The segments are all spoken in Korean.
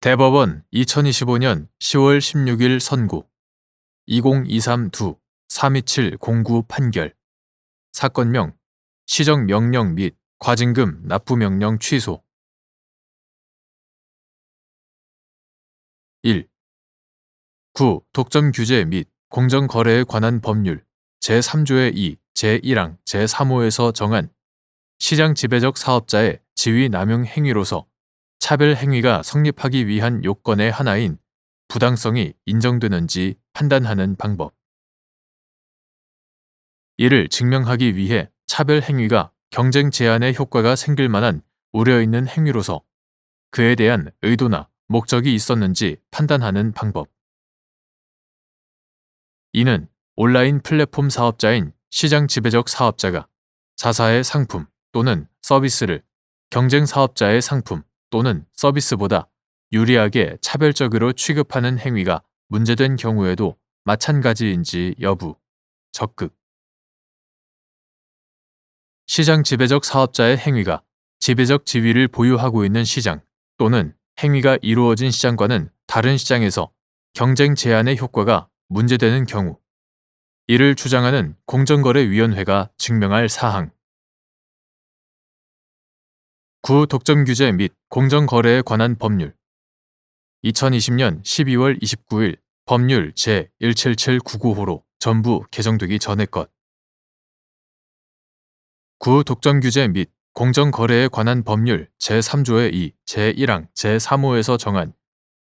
대법원 2025년 10월 16일 선고 2023-2-32709 판결 사건명 시정명령 및 과징금 납부명령 취소 1. 9. 독점 규제 및 공정거래에 관한 법률 제3조의 2, 제1항, 제3호에서 정한 시장 지배적 사업자의 지위 남용 행위로서 차별 행위가 성립하기 위한 요건의 하나인 부당성이 인정되는지 판단하는 방법. 이를 증명하기 위해 차별 행위가 경쟁 제한의 효과가 생길 만한 우려 있는 행위로서 그에 대한 의도나 목적이 있었는지 판단하는 방법. 이는 온라인 플랫폼 사업자인 시장 지배적 사업자가 자사의 상품 또는 서비스를 경쟁 사업자의 상품 또는 서비스보다 유리하게 차별적으로 취급하는 행위가 문제된 경우에도 마찬가지인지 여부, 적극. 시장 지배적 사업자의 행위가 지배적 지위를 보유하고 있는 시장 또는 행위가 이루어진 시장과는 다른 시장에서 경쟁 제한의 효과가 문제되는 경우, 이를 주장하는 공정거래위원회가 증명할 사항. 9. 독점 규제 및 공정거래에 관한 법률 2020년 12월 29일 법률 제17799호로 전부 개정되기 전의 것. 9. 독점 규제 및 공정거래에 관한 법률 제3조의 2, 제1항, 제3호에서 정한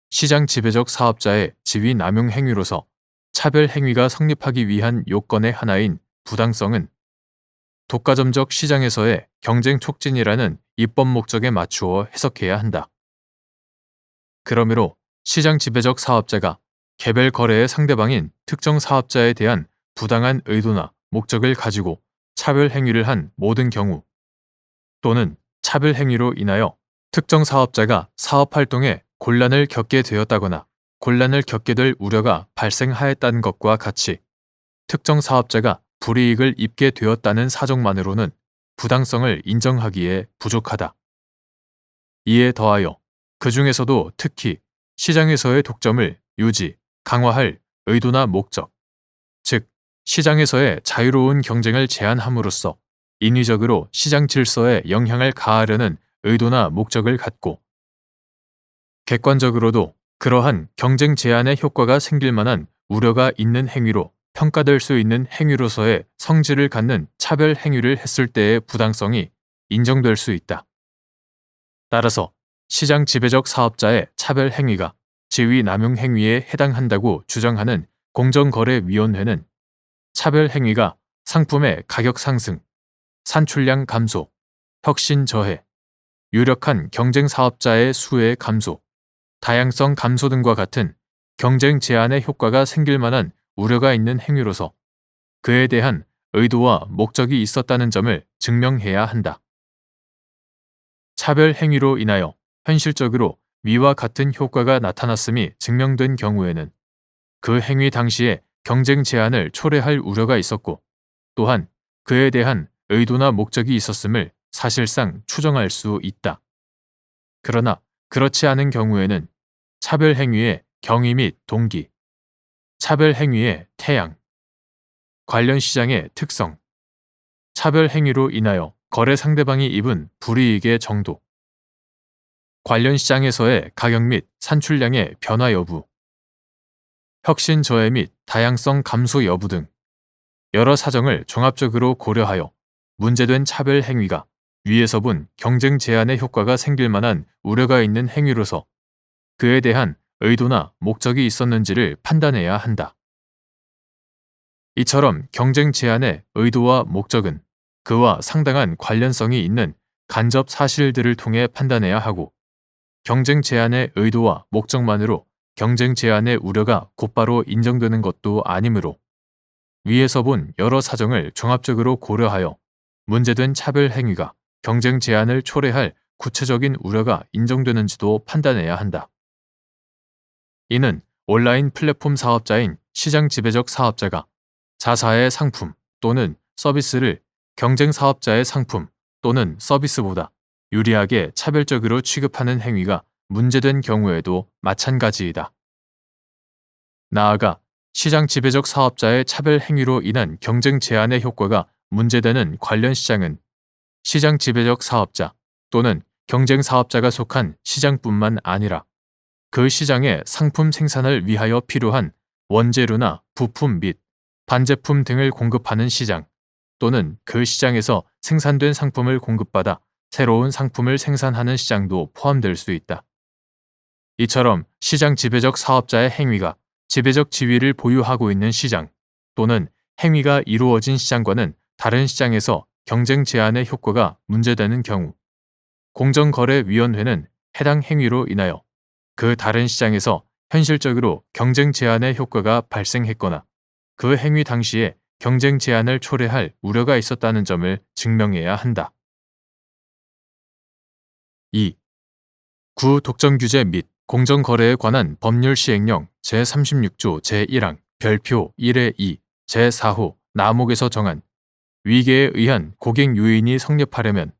시장 지배적 사업자의 지위 남용 행위로서 차별 행위가 성립하기 위한 요건의 하나인 부당성은 독과점적 시장에서의 경쟁 촉진이라는 입법 목적에 맞추어 해석해야 한다. 그러므로 시장 지배적 사업자가 개별 거래의 상대방인 특정 사업자에 대한 부당한 의도나 목적을 가지고 차별 행위를 한 모든 경우 또는 차별 행위로 인하여 특정 사업자가 사업 활동에 곤란을 겪게 되었다거나 곤란을 겪게 될 우려가 발생하였다는 것과 같이 특정 사업자가 불이익을 입게 되었다는 사정만으로는 부당성을 인정하기에 부족하다. 이에 더하여 그 중에서도 특히 시장에서의 독점을 유지, 강화할 의도나 목적, 즉 시장에서의 자유로운 경쟁을 제한함으로써 인위적으로 시장 질서에 영향을 가하려는 의도나 목적을 갖고 객관적으로도 그러한 경쟁 제한의 효과가 생길 만한 우려가 있는 행위로 평가될 수 있는 행위로서의 성질을 갖는 차별 행위를 했을 때의 부당성이 인정될 수 있다. 따라서 시장 지배적 사업자의 차별 행위가 지위 남용 행위에 해당한다고 주장하는 공정거래위원회는 차별 행위가 상품의 가격 상승, 산출량 감소, 혁신 저해, 유력한 경쟁 사업자의 수의 감소, 다양성 감소 등과 같은 경쟁 제한의 효과가 생길 만한 우려가 있는 행위로서 그에 대한 의도와 목적이 있었다는 점을 증명해야 한다. 차별 행위로 인하여 현실적으로 위와 같은 효과가 나타났음이 증명된 경우에는 그 행위 당시에 경쟁 제한을 초래할 우려가 있었고 또한 그에 대한 의도나 목적이 있었음을 사실상 추정할 수 있다. 그러나 그렇지 않은 경우에는 차별 행위의 경위 및 동기, 차별 행위의 태양, 관련 시장의 특성, 차별 행위로 인하여 거래 상대방이 입은 불이익의 정도, 관련 시장에서의 가격 및 산출량의 변화 여부, 혁신 저해 및 다양성 감소 여부 등 여러 사정을 종합적으로 고려하여 문제된 차별 행위가 위에서 본 경쟁 제한의 효과가 생길 만한 우려가 있는 행위로서 그에 대한 의도나 목적이 있었는지를 판단해야 한다. 이처럼 경쟁 제한의 의도와 목적은 그와 상당한 관련성이 있는 간접 사실들을 통해 판단해야 하고 경쟁 제한의 의도와 목적만으로 경쟁 제한의 우려가 곧바로 인정되는 것도 아니므로 위에서 본 여러 사정을 종합적으로 고려하여 문제된 차별 행위가 경쟁 제한을 초래할 구체적인 우려가 인정되는지도 판단해야 한다. 이는 온라인 플랫폼 사업자인 시장 지배적 사업자가 자사의 상품 또는 서비스를 경쟁 사업자의 상품 또는 서비스보다 유리하게 차별적으로 취급하는 행위가 문제된 경우에도 마찬가지이다. 나아가 시장 지배적 사업자의 차별 행위로 인한 경쟁 제한의 효과가 문제되는 관련 시장은 시장 지배적 사업자 또는 경쟁 사업자가 속한 시장뿐만 아니라 그 시장의 상품 생산을 위하여 필요한 원재료나 부품 및 반제품 등을 공급하는 시장 또는 그 시장에서 생산된 상품을 공급받아 새로운 상품을 생산하는 시장도 포함될 수 있다. 이처럼 시장 지배적 사업자의 행위가 지배적 지위를 보유하고 있는 시장 또는 행위가 이루어진 시장과는 다른 시장에서 경쟁 제한의 효과가 문제되는 경우 공정거래위원회는 해당 행위로 인하여 그 다른 시장에서 현실적으로 경쟁 제한의 효과가 발생했거나 그 행위 당시에 경쟁 제한을 초래할 우려가 있었다는 점을 증명해야 한다. 2. 구독점규제 및 공정거래에 관한 법률 시행령 제36조 제1항 별표 1의 2 제4호 나목에서 정한 위계에 의한 고객 유인이 성립하려면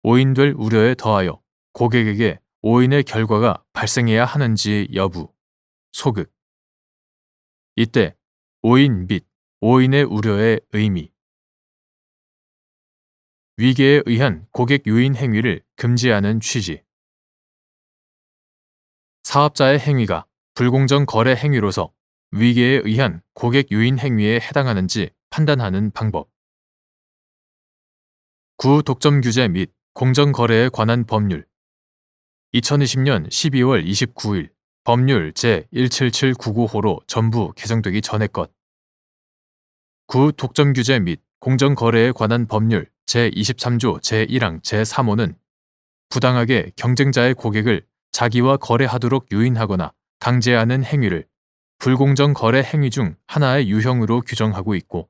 오인될 우려에 더하여 고객에게 오인의 결과가 발생해야 하는지 여부, 소극. 이때 오인 및 오인의 우려의 의미. 위계에 의한 고객 유인 행위를 금지하는 취지. 사업자의 행위가 불공정 거래 행위로서 위계에 의한 고객 유인 행위에 해당하는지 판단하는 방법. 구독점 규제 및 공정거래에 관한 법률 2020년 12월 29일 법률 제17799호로 전부 개정되기 전의 것. 구독점 규제 및 공정거래에 관한 법률 제23조 제1항 제3호는 부당하게 경쟁자의 고객을 자기와 거래하도록 유인하거나 강제하는 행위를 불공정 거래 행위 중 하나의 유형으로 규정하고 있고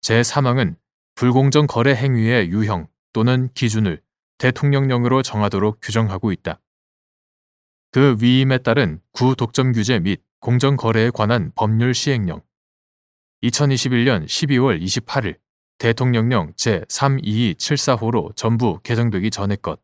제3항은 불공정 거래 행위의 유형 또는 기준을 대통령령으로 정하도록 규정하고 있다. 그 위임에 따른 구독점 규제 및 공정거래에 관한 법률 시행령 2021년 12월 28일 대통령령 제32274호로 전부 개정되기 전의 것.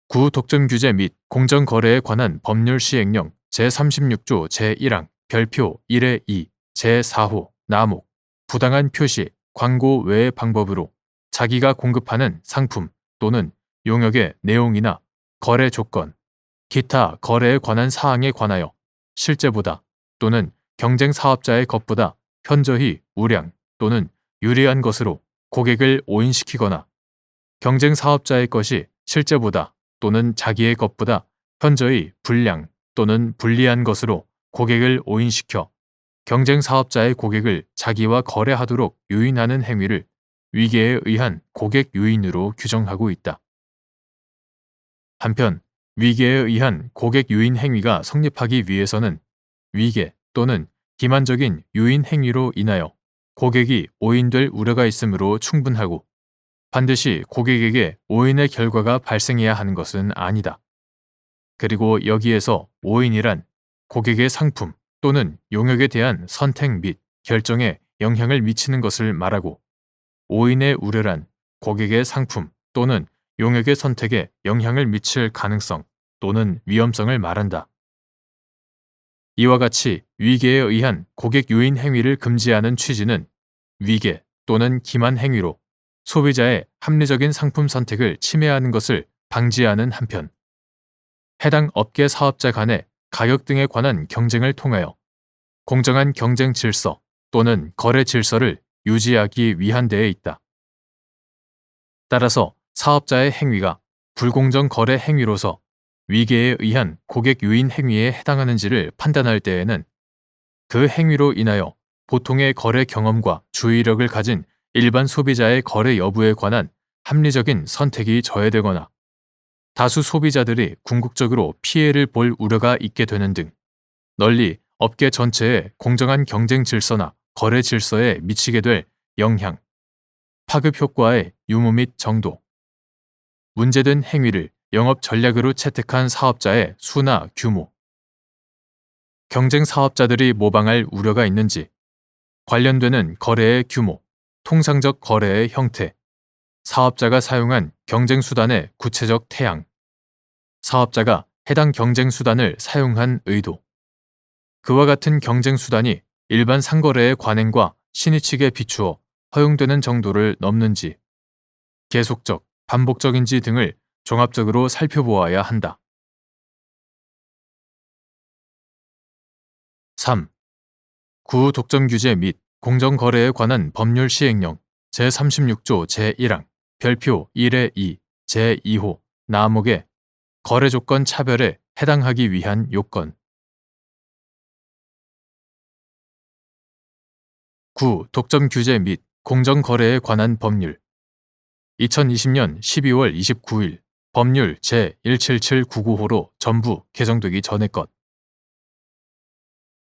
구독점 규제 및 공정거래에 관한 법률 시행령 제36조 제1항 별표 1의 2 제4호 나목 부당한 표시, 광고 외의 방법으로 자기가 공급하는 상품 또는 용역의 내용이나 거래 조건, 기타 거래에 관한 사항에 관하여 실제보다 또는 경쟁 사업자의 것보다 현저히 우량 또는 유리한 것으로 고객을 오인시키거나 경쟁 사업자의 것이 실제보다 또는 자기의 것보다 현저히 불량 또는 불리한 것으로 고객을 오인시켜 경쟁 사업자의 고객을 자기와 거래하도록 유인하는 행위를 위계에 의한 고객 유인으로 규정하고 있다. 한편 위계에 의한 고객 유인 행위가 성립하기 위해서는 위계 또는 기만적인 유인 행위로 인하여 고객이 오인될 우려가 있으므로 충분하고 반드시 고객에게 오인의 결과가 발생해야 하는 것은 아니다. 그리고 여기에서 오인이란 고객의 상품 또는 용역에 대한 선택 및 결정에 영향을 미치는 것을 말하고 오인의 우려란 고객의 상품 또는 용역의 선택에 영향을 미칠 가능성 또는 위험성을 말한다. 이와 같이 위계에 의한 고객 유인 행위를 금지하는 취지는 위계 또는 기만 행위로 소비자의 합리적인 상품 선택을 침해하는 것을 방지하는 한편 해당 업계 사업자 간의 가격 등에 관한 경쟁을 통하여 공정한 경쟁 질서 또는 거래 질서를 유지하기 위한 데에 있다. 따라서 사업자의 행위가 불공정 거래 행위로서 위계에 의한 고객 유인 행위에 해당하는지를 판단할 때에는 그 행위로 인하여 보통의 거래 경험과 주의력을 가진 일반 소비자의 거래 여부에 관한 합리적인 선택이 저해되거나 다수 소비자들이 궁극적으로 피해를 볼 우려가 있게 되는 등 널리 업계 전체의 공정한 경쟁 질서나 거래 질서에 미치게 될 영향, 파급 효과의 유무 및 정도, 문제된 행위를 영업 전략으로 채택한 사업자의 수나 규모, 경쟁 사업자들이 모방할 우려가 있는지, 관련되는 거래의 규모, 통상적 거래의 형태, 사업자가 사용한 경쟁 수단의 구체적 태양, 사업자가 해당 경쟁 수단을 사용한 의도. 그와 같은 경쟁 수단이 일반 상거래의 관행과 신의칙에 비추어 허용되는 정도를 넘는지, 계속적, 반복적인지 등을 종합적으로 살펴보아야 한다. 3. 구독점 규제 및 공정거래에 관한 법률 시행령 제36조 제1항 별표 1의 2 제2호 나목의 거래조건 차별에 해당하기 위한 요건. 9. 독점 규제 및 공정거래에 관한 법률 2020년 12월 29일 법률 제17799호로 전부 개정되기 전의 것.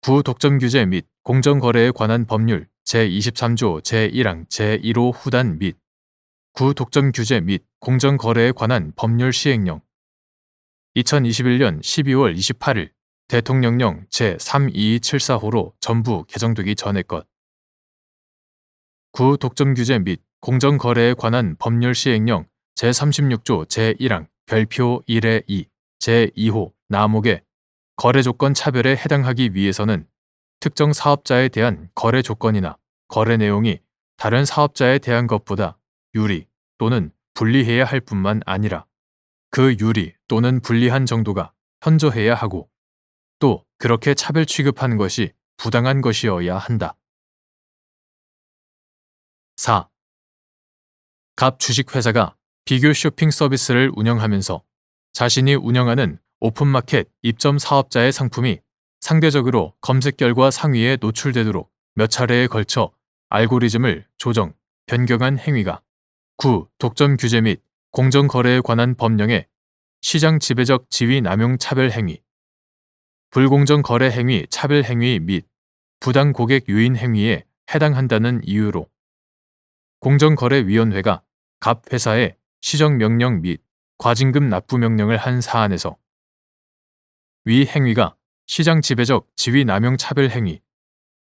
구독점 규제 및 공정거래에 관한 법률 제23조 제1항 제1호 후단 및 구독점 규제 및 공정거래에 관한 법률 시행령 2021년 12월 28일 대통령령 제32274호로 전부 개정되기 전의 것. 구독점 규제 및 공정거래에 관한 법률 시행령 제36조 제1항 별표 1의 2 제2호 나목의 거래조건 차별에 해당하기 위해서는 특정 사업자에 대한 거래 조건이나 거래 내용이 다른 사업자에 대한 것보다 유리 또는 불리해야 할 뿐만 아니라 그 유리 또는 불리한 정도가 현저해야 하고 또 그렇게 차별 취급하는 것이 부당한 것이어야 한다. 4. 갑 주식회사가 비교 쇼핑 서비스를 운영하면서 자신이 운영하는 오픈마켓 입점 사업자의 상품이 상대적으로 검색 결과 상위에 노출되도록 몇 차례에 걸쳐 알고리즘을 조정, 변경한 행위가 구독점 규제 및 공정거래에 관한 법령의 시장 지배적 지위 남용 차별 행위, 불공정 거래 행위 차별 행위 및 부당 고객 유인 행위에 해당한다는 이유로 공정거래위원회가 갑 회사에 시정명령 및 과징금 납부 명령을 한 사안에서 위 행위가 시장 지배적 지위 남용 차별 행위,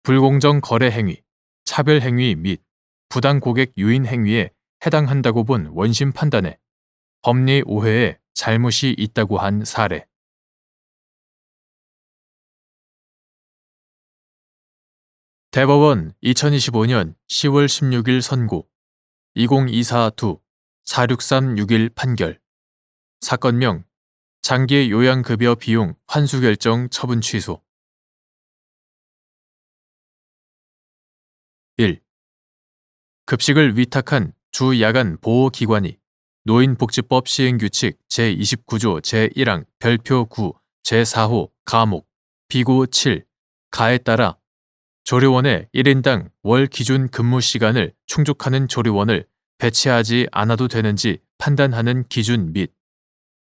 불공정 거래 행위, 차별 행위 및 부당 고객 유인 행위에 해당한다고 본 원심 판단에 법리 오해에 잘못이 있다고 한 사례. 대법원 2025년 10월 16일 선고 2024-2-46361 판결. 사건명 장기 요양급여 비용 환수 결정 처분 취소. 1. 급식을 위탁한 주 야간 보호기관이 노인복지법 시행규칙 제29조 제1항 별표 9 제4호 가목 비고 7 가에 따라 조리원의 1인당 월 기준 근무 시간을 충족하는 조리원을 배치하지 않아도 되는지 판단하는 기준 및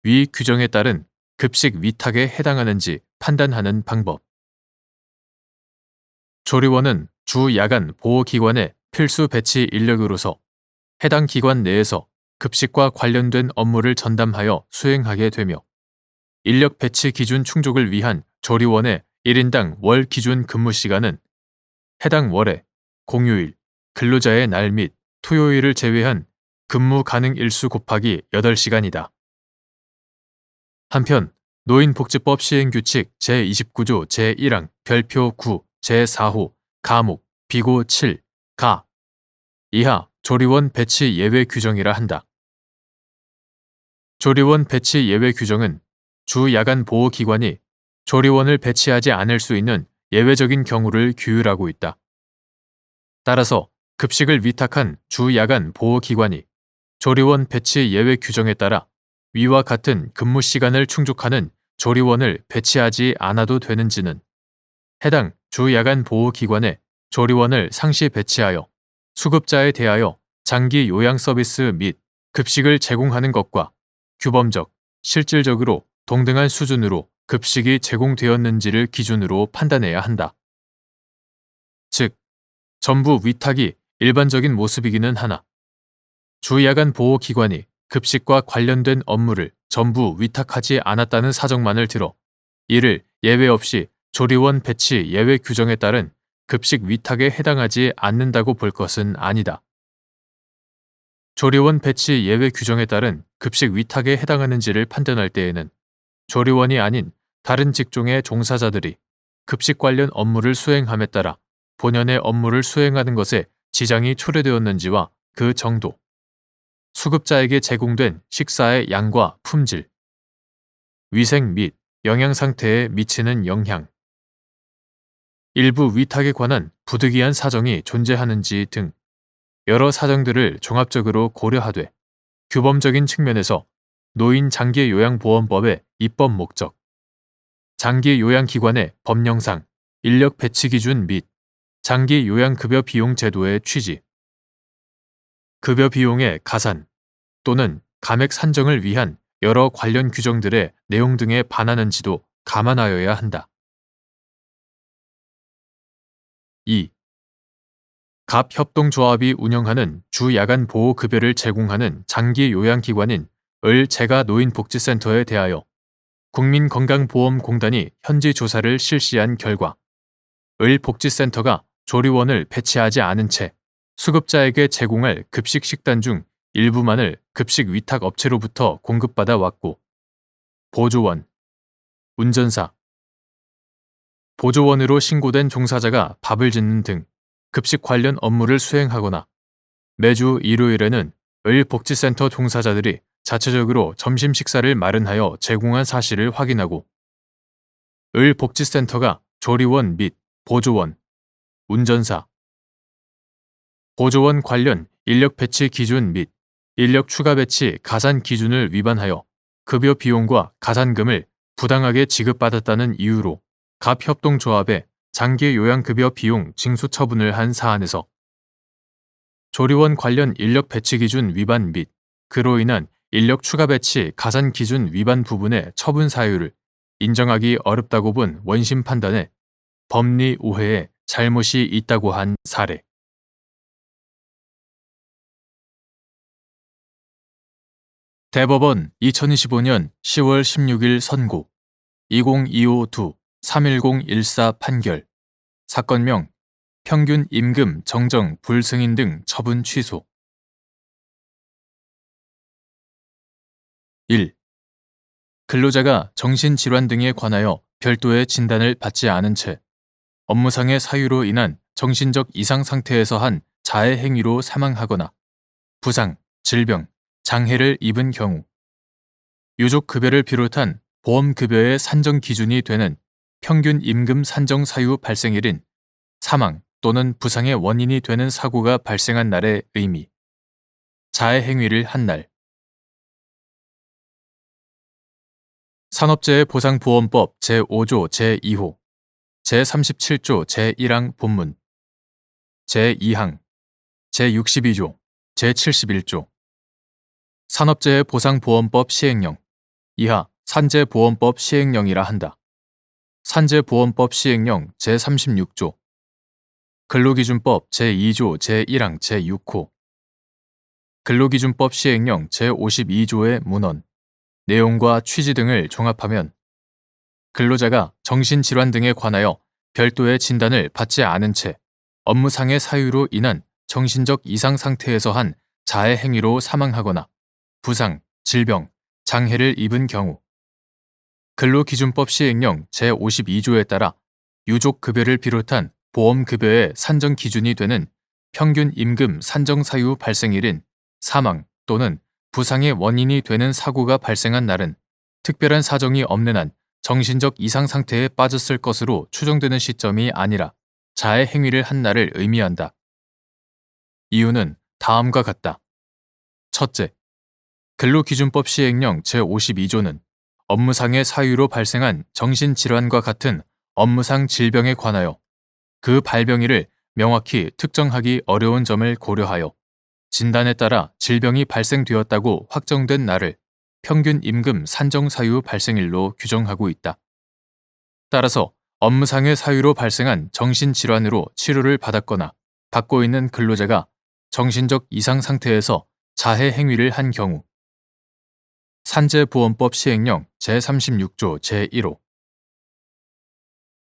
위 규정에 따른 급식 위탁에 해당하는지 판단하는 방법. 조리원은 주 야간 보호기관의 필수 배치 인력으로서 해당 기관 내에서 급식과 관련된 업무를 전담하여 수행하게 되며 인력 배치 기준 충족을 위한 조리원의 1인당 월 기준 근무 시간은 해당 월의 공휴일, 근로자의 날 및 토요일을 제외한 근무 가능 일수 곱하기 8시간이다. 한편 노인복지법 시행규칙 제29조 제1항 별표 9 제4호 가목 비고 7 가 이하 조리원 배치 예외 규정이라 한다. 조리원 배치 예외 규정은 주 야간 보호기관이 조리원을 배치하지 않을 수 있는 예외적인 경우를 규율하고 있다. 따라서 급식을 위탁한 주 야간 보호기관이 조리원 배치 예외 규정에 따라 위와 같은 근무 시간을 충족하는 조리원을 배치하지 않아도 되는지는 해당 주 야간 보호기관에 조리원을 상시 배치하여 수급자에 대하여 장기 요양 서비스 및 급식을 제공하는 것과 규범적, 실질적으로 동등한 수준으로 급식이 제공되었는지를 기준으로 판단해야 한다. 즉, 전부 위탁이 일반적인 모습이기는 하나 주 야간 보호기관이 급식과 관련된 업무를 전부 위탁하지 않았다는 사정만을 들어 이를 예외 없이 조리원 배치 예외 규정에 따른 급식 위탁에 해당하지 않는다고 볼 것은 아니다. 조리원 배치 예외 규정에 따른 급식 위탁에 해당하는지를 판단할 때에는 조리원이 아닌 다른 직종의 종사자들이 급식 관련 업무를 수행함에 따라 본연의 업무를 수행하는 것에 지장이 초래되었는지와 그 정도, 수급자에게 제공된 식사의 양과 품질, 위생 및 영양 상태에 미치는 영향, 일부 위탁에 관한 부득이한 사정이 존재하는지 등 여러 사정들을 종합적으로 고려하되 규범적인 측면에서 노인 장기요양보험법의 입법 목적, 장기요양기관의 법령상 인력 배치 기준 및 장기요양급여 비용 제도의 취지, 급여 비용의 가산 또는 감액 산정을 위한 여러 관련 규정들의 내용 등에 반하는지도 감안하여야 한다. 2. 갑협동조합이 운영하는 주야간 보호급여를 제공하는 장기요양기관인 을재가노인복지센터에 대하여 국민건강보험공단이 현지 조사를 실시한 결과 을복지센터가 조리원을 배치하지 않은 채 수급자에게 제공할 급식 식단 중 일부만을 급식 위탁 업체로부터 공급받아 왔고 보조원, 운전사, 보조원으로 신고된 종사자가 밥을 짓는 등 급식 관련 업무를 수행하거나 매주 일요일에는 을복지센터 종사자들이 자체적으로 점심 식사를 마련하여 제공한 사실을 확인하고 을복지센터가 조리원 및 보조원, 운전사, 보조원 관련 인력 배치 기준 및 인력 추가 배치 가산 기준을 위반하여 급여 비용과 가산금을 부당하게 지급받았다는 이유로 갑협동조합에 장기요양급여 비용 징수 처분을 한 사안에서 조리원 관련 인력 배치 기준 위반 및 그로 인한 인력 추가 배치 가산 기준 위반 부분의 처분 사유를 인정하기 어렵다고 본 원심 판단에 법리 오해에 잘못이 있다고 한 사례. 대법원 2025년 10월 16일 선고 2025-2-31014 판결 사건명 평균 임금 정정 불승인 등 처분 취소 1. 근로자가 정신질환 등에 관하여 별도의 진단을 받지 않은 채 업무상의 사유로 인한 정신적 이상 상태에서 한 자해 행위로 사망하거나 부상, 질병, 장해를 입은 경우 유족급여를 비롯한 보험급여의 산정 기준이 되는 평균 임금 산정 사유 발생일인 사망 또는 부상의 원인이 되는 사고가 발생한 날의 의미, 자해 행위를 한 날. 산업재해보상보험법 제5조 제2호, 제37조 제1항 본문, 제2항, 제62조, 제71조, 산업재해보상보험법 시행령, 이하 산재보험법 시행령이라 한다. 산재보험법 시행령 제36조, 근로기준법 제2조 제1항 제6호, 근로기준법 시행령 제52조의 문헌, 내용과 취지 등을 종합하면 근로자가 정신질환 등에 관하여 별도의 진단을 받지 않은 채 업무상의 사유로 인한 정신적 이상 상태에서 한 자해 행위로 사망하거나 부상, 질병, 장해를 입은 경우 근로기준법 시행령 제52조에 따라 유족급여를 비롯한 보험급여의 산정 기준이 되는 평균 임금 산정 사유 발생일인 사망 또는 부상의 원인이 되는 사고가 발생한 날은 특별한 사정이 없는 한 정신적 이상 상태에 빠졌을 것으로 추정되는 시점이 아니라 자해 행위를 한 날을 의미한다. 이유는 다음과 같다. 첫째, 근로기준법 시행령 제52조는 업무상의 사유로 발생한 정신질환과 같은 업무상 질병에 관하여 그 발병일을 명확히 특정하기 어려운 점을 고려하여 진단에 따라 질병이 발생되었다고 확정된 날을 평균 임금 산정 사유 발생일로 규정하고 있다. 따라서 업무상의 사유로 발생한 정신질환으로 치료를 받았거나 받고 있는 근로자가 정신적 이상 상태에서 자해 행위를 한 경우 산재보험법 시행령 제36조 제1호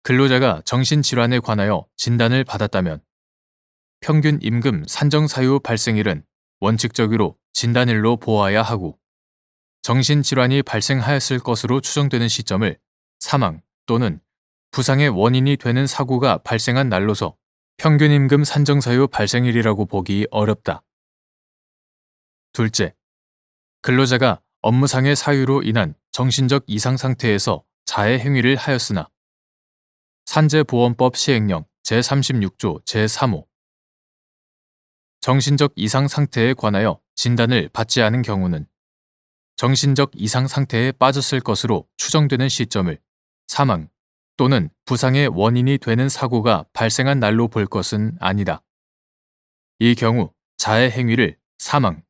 근로자가 정신질환에 관하여 진단을 받았다면 평균 임금 산정 사유 발생일은 원칙적으로 진단일로 보아야 하고 정신질환이 발생하였을 것으로 추정되는 시점을 사망 또는 부상의 원인이 되는 사고가 발생한 날로서 평균 임금 산정 사유 발생일이라고 보기 어렵다. 둘째, 근로자가 업무상의 사유로 인한 정신적 이상 상태에서 자해 행위를 하였으나 산재보험법 시행령 제36조 제3호 정신적 이상 상태에 관하여 진단을 받지 않은 경우는 정신적 이상 상태에 빠졌을 것으로 추정되는 시점을 사망 또는 부상의 원인이 되는 사고가 발생한 날로 볼 것은 아니다. 이 경우 자해 행위를 사망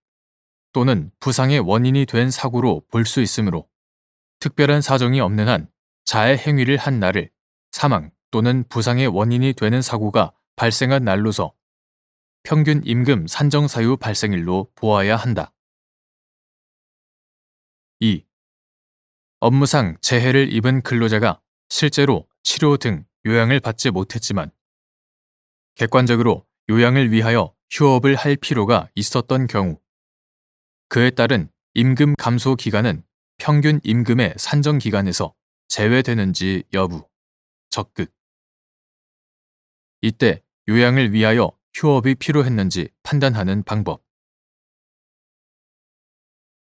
또는 부상의 원인이 된 사고로 볼 수 있으므로 특별한 사정이 없는 한 자해 행위를 한 날을 사망 또는 부상의 원인이 되는 사고가 발생한 날로서 평균 임금 산정 사유 발생일로 보아야 한다. 2. 업무상 재해를 입은 근로자가 실제로 치료 등 요양을 받지 못했지만 객관적으로 요양을 위하여 휴업을 할 필요가 있었던 경우 그에 따른 임금 감소 기간은 평균 임금의 산정 기간에서 제외되는지 여부, 적극. 이때 요양을 위하여 휴업이 필요했는지 판단하는 방법.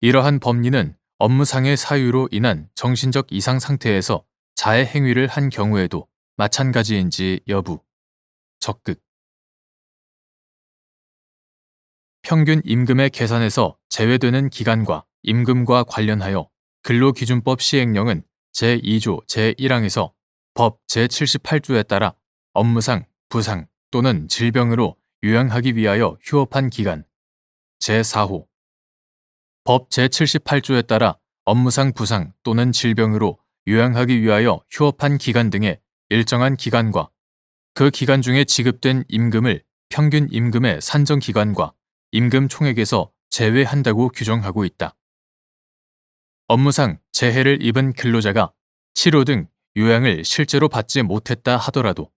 이러한 법리는 업무상의 사유로 인한 정신적 이상 상태에서 자해 행위를 한 경우에도 마찬가지인지 여부, 적극. 평균 임금의 계산에서 제외되는 기간과 임금과 관련하여 근로기준법 시행령은 제2조 제1항에서 법 제78조에 따라 업무상, 부상 또는 질병으로 요양하기 위하여 휴업한 기간 제4호 법 제78조에 따라 업무상 부상 또는 질병으로 요양하기 위하여 휴업한 기간 등의 일정한 기간과 그 기간 중에 지급된 임금을 평균 임금의 산정 기간과 임금 총액에서 제외한다고 규정하고 있다. 업무상 재해를 입은 근로자가 치료 등 요양을 실제로 받지 못했다 하더라도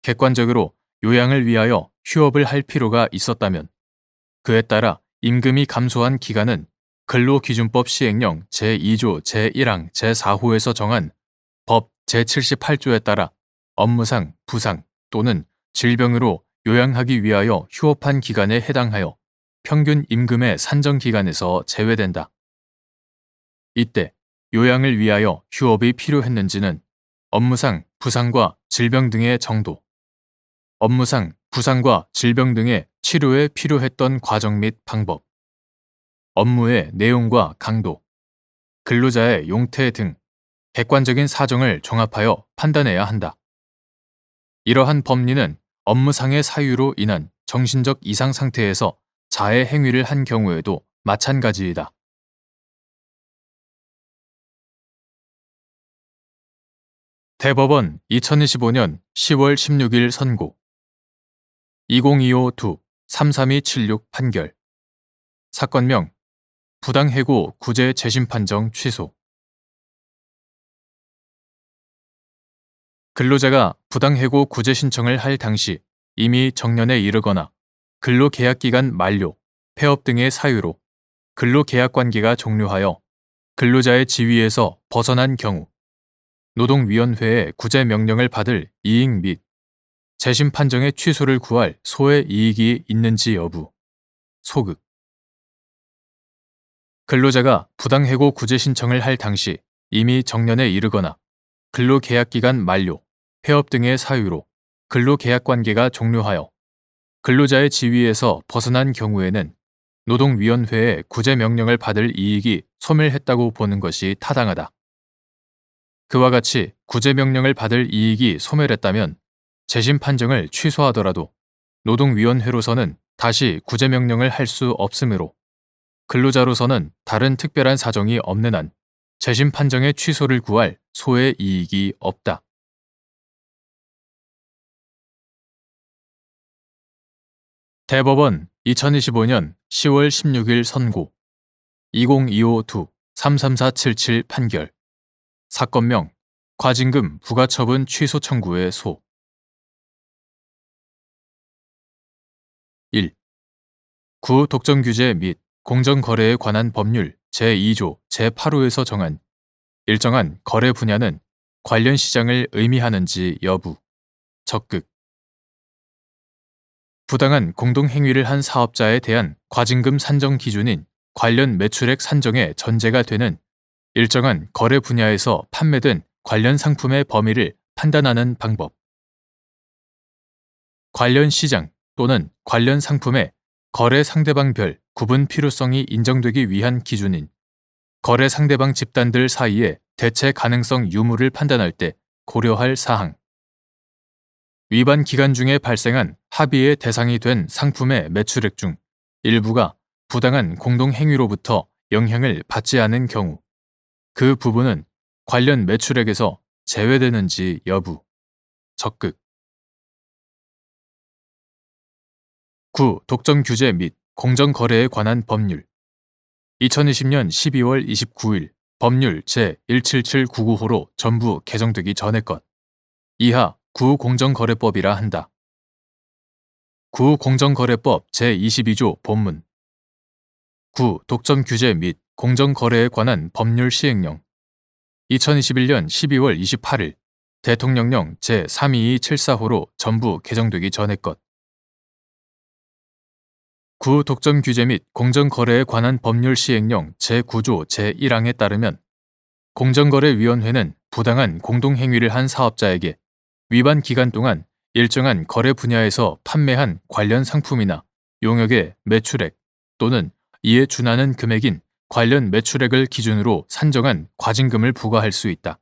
객관적으로 요양을 위하여 휴업을 할 필요가 있었다면 그에 따라 임금이 감소한 기간은 근로기준법 시행령 제2조 제1항 제4호에서 정한 법 제78조에 따라 업무상 부상 또는 질병으로 요양하기 위하여 휴업한 기간에 해당하여 평균 임금의 산정 기간에서 제외된다. 이때 요양을 위하여 휴업이 필요했는지는 업무상 부상과 질병 등의 정도, 업무상 부상과 질병 등의 치료에 필요했던 과정 및 방법, 업무의 내용과 강도, 근로자의 용태 등 객관적인 사정을 종합하여 판단해야 한다. 이러한 법리는 업무상의 사유로 인한 정신적 이상 상태에서 자해 행위를 한 경우에도 마찬가지이다. 대법원 2025년 10월 16일 선고 2025-2-33276 판결 사건명 부당해고 구제 재심판정 취소 근로자가 부당해고 구제 신청을 할 당시 이미 정년에 이르거나 근로계약기간 만료, 폐업 등의 사유로 근로계약관계가 종료하여 근로자의 지위에서 벗어난 경우 노동위원회의 구제 명령을 받을 이익 및 재심 판정의 취소를 구할 소의 이익이 있는지 여부, 소극. 근로자가 부당해고 구제 신청을 할 당시 이미 정년에 이르거나 근로계약기간 만료, 폐업 등의 사유로 근로계약관계가 종료하여 근로자의 지위에서 벗어난 경우에는 노동위원회의 구제 명령을 받을 이익이 소멸했다고 보는 것이 타당하다. 그와 같이 구제 명령을 받을 이익이 소멸했다면 재심 판정을 취소하더라도 노동위원회로서는 다시 구제 명령을 할 수 없으므로 근로자로서는 다른 특별한 사정이 없는 한 재심 판정의 취소를 구할 소의 이익이 없다. 대법원 2025년 10월 16일 선고 2025-2-33477 판결 사건명 과징금 부가처분 취소 청구의 소 1. 구 독점규제 및 공정거래에 관한 법률 제2조 제8호에서 정한 일정한 거래 분야는 관련 시장을 의미하는지 여부. 적극. 부당한 공동행위를 한 사업자에 대한 과징금 산정 기준인 관련 매출액 산정의 전제가 되는 일정한 거래 분야에서 판매된 관련 상품의 범위를 판단하는 방법. 관련 시장 또는 관련 상품의 거래 상대방별 구분 필요성이 인정되기 위한 기준인 거래 상대방 집단들 사이의 대체 가능성 유무를 판단할 때 고려할 사항. 위반 기간 중에 발생한 합의의 대상이 된 상품의 매출액 중 일부가 부당한 공동행위로부터 영향을 받지 않은 경우 그 부분은 관련 매출액에서 제외되는지 여부. 적극. 9. 독점 규제 및 공정거래에 관한 법률. 2020년 12월 29일 법률 제17799호로 전부 개정되기 전의 것. 이하 구공정거래법이라 한다. 구공정거래법 제22조 본문. 9. 독점 규제 및 공정거래에 관한 법률 시행령. 2021년 12월 28일 대통령령 제32274호로 전부 개정되기 전의 것. 구독점 규제 및 공정거래에 관한 법률 시행령 제9조 제1항에 따르면 공정거래위원회는 부당한 공동행위를 한 사업자에게 위반 기간 동안 일정한 거래 분야에서 판매한 관련 상품이나 용역의 매출액 또는 이에 준하는 금액인 관련 매출액을 기준으로 산정한 과징금을 부과할 수 있다.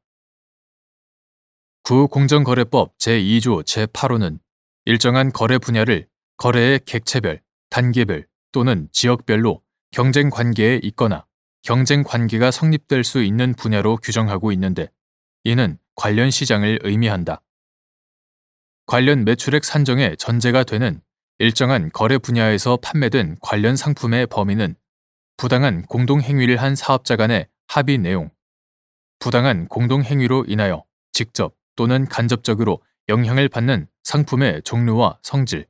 구공정거래법 제2조 제8호는 일정한 거래 분야를 거래의 객체별, 단계별 또는 지역별로 경쟁 관계에 있거나 경쟁 관계가 성립될 수 있는 분야로 규정하고 있는데 이는 관련 시장을 의미한다. 관련 매출액 산정의 전제가 되는 일정한 거래 분야에서 판매된 관련 상품의 범위는 부당한 공동행위를 한 사업자 간의 합의 내용, 부당한 공동행위로 인하여 직접 또는 간접적으로 영향을 받는 상품의 종류와 성질,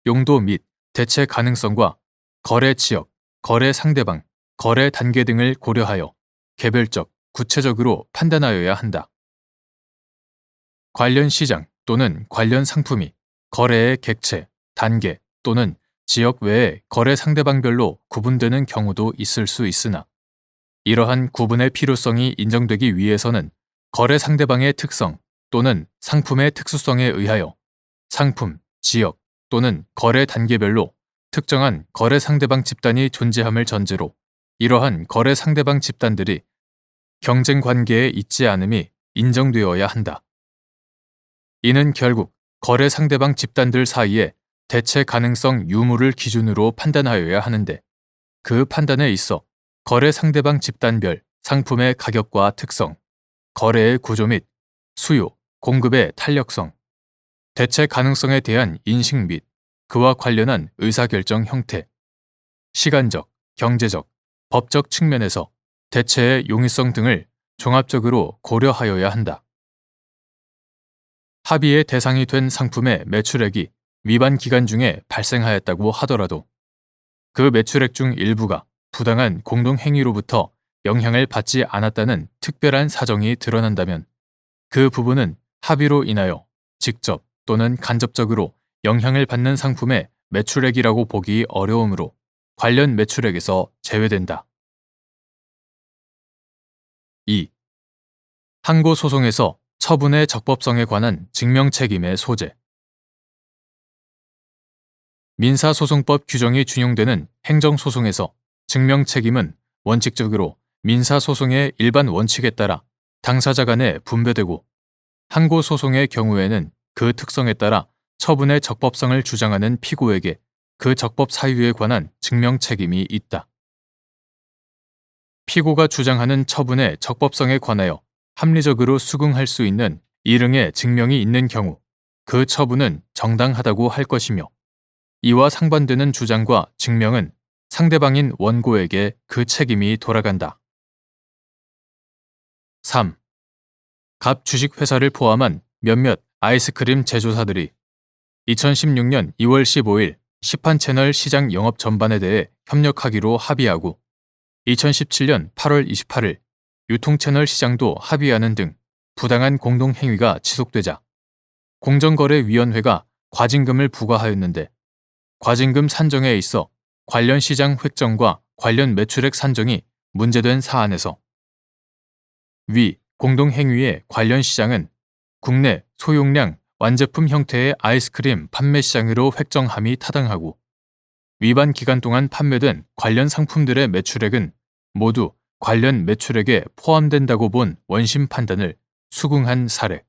용도 및 대체 가능성과 거래 지역, 거래 상대방, 거래 단계 등을 고려하여 개별적, 구체적으로 판단하여야 한다. 관련 시장 또는 관련 상품이 거래의 객체, 단계 또는 지역 외에 거래 상대방별로 구분되는 경우도 있을 수 있으나 이러한 구분의 필요성이 인정되기 위해서는 거래 상대방의 특성 또는 상품의 특수성에 의하여 상품, 지역 또는 거래 단계별로 특정한 거래 상대방 집단이 존재함을 전제로 이러한 거래 상대방 집단들이 경쟁 관계에 있지 않음이 인정되어야 한다. 이는 결국 거래 상대방 집단들 사이의 대체 가능성 유무를 기준으로 판단하여야 하는데 그 판단에 있어 거래 상대방 집단별 상품의 가격과 특성, 거래의 구조 및 수요, 공급의 탄력성, 대체 가능성에 대한 인식 및 그와 관련한 의사결정 형태, 시간적, 경제적, 법적 측면에서 대체의 용이성 등을 종합적으로 고려하여야 한다. 합의의 대상이 된 상품의 매출액이 위반 기간 중에 발생하였다고 하더라도 그 매출액 중 일부가 부당한 공동행위로부터 영향을 받지 않았다는 특별한 사정이 드러난다면 그 부분은 합의로 인하여 직접 또는 간접적으로 영향을 받는 상품의 매출액이라고 보기 어려우므로 관련 매출액에서 제외된다. 2. 항고소송에서 처분의 적법성에 관한 증명책임의 소재. 민사소송법 규정이 준용되는 행정소송에서 증명책임은 원칙적으로 민사소송의 일반 원칙에 따라 당사자 간에 분배되고 항고소송의 경우에는 그 특성에 따라 처분의 적법성을 주장하는 피고에게 그 적법 사유에 관한 증명책임이 있다. 피고가 주장하는 처분의 적법성에 관하여 합리적으로 수긍할 수 있는 이릉의 증명이 있는 경우 그 처분은 정당하다고 할 것이며 이와 상반되는 주장과 증명은 상대방인 원고에게 그 책임이 돌아간다. 3. 갑 주식회사를 포함한 몇몇 아이스크림 제조사들이 2016년 2월 15일 시판채널 시장 영업 전반에 대해 협력하기로 합의하고 2017년 8월 28일 유통채널 시장도 합의하는 등 부당한 공동행위가 지속되자 공정거래위원회가 과징금을 부과하였는데 과징금 산정에 있어 관련 시장 획정과 관련 매출액 산정이 문제된 사안에서 위 공동행위의 관련 시장은 국내 소용량 완제품 형태의 아이스크림 판매 시장으로 획정함이 타당하고 위반 기간 동안 판매된 관련 상품들의 매출액은 모두 관련 매출액에 포함된다고 본 원심 판단을 수긍한 사례.